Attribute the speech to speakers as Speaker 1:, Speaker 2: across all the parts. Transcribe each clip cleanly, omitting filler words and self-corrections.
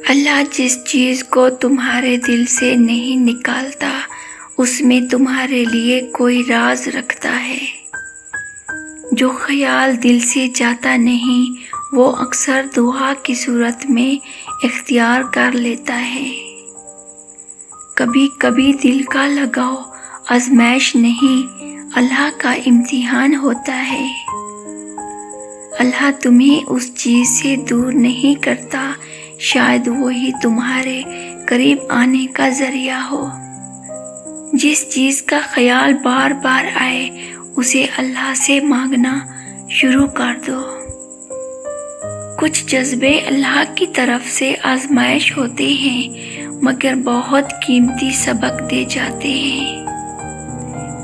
Speaker 1: اللہ جس چیز کو تمہارے دل سے نہیں نکالتا اس میں تمہارے لیے کوئی راز رکھتا ہے۔ جو خیال دل سے جاتا نہیں وہ اکثر دعا کی صورت میں اختیار کر لیتا ہے۔ کبھی کبھی دل کا لگاؤ آزمائش نہیں، اللہ کا امتحان ہوتا ہے۔ اللہ تمہیں اس چیز سے دور نہیں کرتا، شاید وہی تمہارے قریب آنے کا ذریعہ ہو۔ جس چیز کا خیال بار بار آئے اسے اللہ سے مانگنا شروع کر دو۔ کچھ جذبے اللہ کی طرف سے آزمائش ہوتے ہیں مگر بہت قیمتی سبق دے جاتے ہیں۔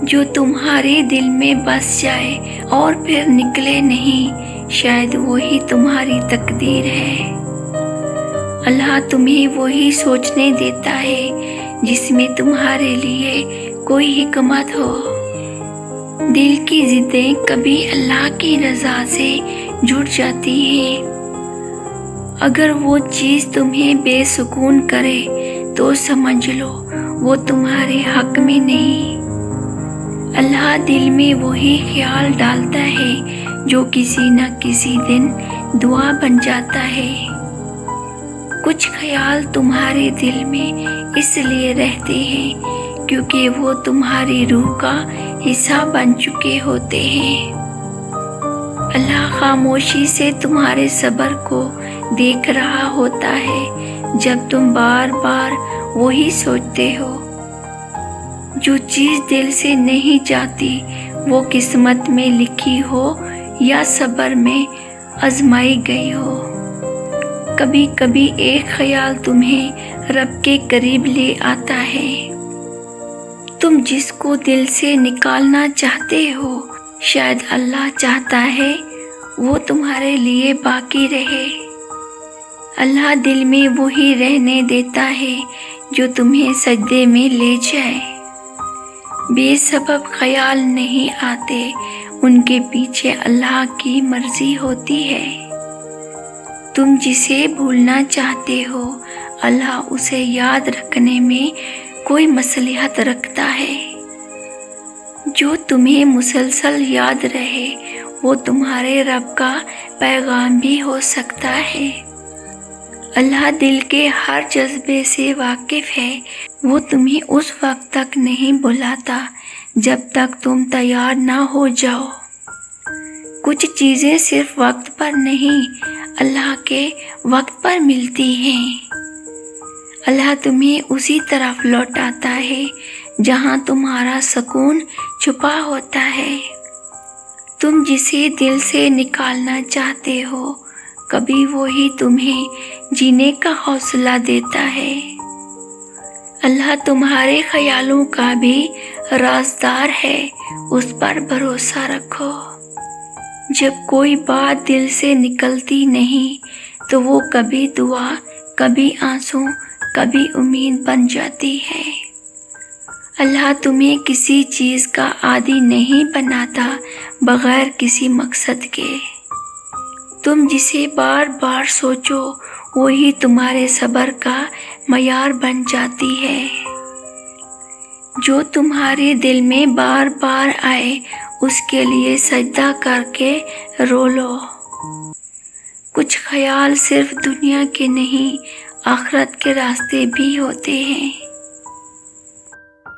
Speaker 1: جو تمہارے دل میں بس جائے اور پھر نکلے نہیں، شاید وہی تمہاری تقدیر ہے۔ اللہ تمہیں وہی سوچنے دیتا ہے جس میں تمہارے لیے کوئی حکمت ہو۔ دل کی ضدیں کبھی اللہ کی رضا سے جڑ جاتی ہیں۔ اگر وہ چیز تمہیں بے سکون کرے تو سمجھ لو وہ تمہارے حق میں نہیں۔ اللہ دل میں وہی خیال ڈالتا ہے جو کسی نہ کسی دن دعا بن جاتا ہے۔ کچھ خیال تمہارے دل میں اس لیے رہتے ہیں کیونکہ وہ تمہاری روح کا حصہ بن چکے ہوتے ہیں۔ اللہ خاموشی سے تمہارے صبر کو دیکھ رہا ہوتا ہے جب تم بار بار وہی سوچتے ہو۔ جو چیز دل سے نہیں جاتی وہ قسمت میں لکھی ہو یا صبر میں آزمائی گئی ہو۔ کبھی کبھی ایک خیال تمہیں رب کے قریب لے آتا ہے۔ تم جس کو دل سے نکالنا چاہتے ہو شاید اللہ چاہتا ہے وہ تمہارے لیے باقی رہے۔ اللہ دل میں وہی رہنے دیتا ہے جو تمہیں سجدے میں لے جائے۔ بے سبب خیال نہیں آتے، ان کے پیچھے اللہ کی مرضی ہوتی ہے۔ تم جسے بھولنا چاہتے ہو اللہ اسے یاد رکھنے میں کوئی مصلحت رکھتا ہے۔ جو تمہیں مسلسل یاد رہے وہ تمہارے رب کا پیغام بھی ہو سکتا ہے۔ اللہ دل کے ہر جذبے سے واقف ہے، وہ تمہیں اس وقت تک نہیں بلاتا جب تک تم تیار نہ ہو جاؤ۔ کچھ چیزیں صرف وقت پر نہیں اللہ کے وقت پر ملتی ہیں۔ اللہ تمہیں اسی طرف لوٹاتا ہے جہاں تمہارا سکون چھپا ہوتا ہے۔ تم جسے دل سے نکالنا چاہتے ہو کبھی وہی تمہیں جینے کا حوصلہ دیتا ہے۔ اللہ تمہارے خیالوں کا بھی رازدار ہے، اس پر بھروسہ رکھو۔ جب کوئی بات دل سے نکلتی نہیں تو وہ کبھی دعا، کبھی آنسو، کبھی امید بن جاتی ہے۔ اللہ تمہیں کسی چیز کا عادی نہیں بناتا بغیر کسی مقصد کے۔ تم جسے بار بار سوچو وہی تمہارے صبر کا معیار بن جاتی ہے۔ جو تمہارے دل میں بار بار آئے اس کے لیے سجدہ کر کے رو لو۔ کچھ خیال صرف دنیا کے نہیں آخرت کے راستے بھی ہوتے ہیں۔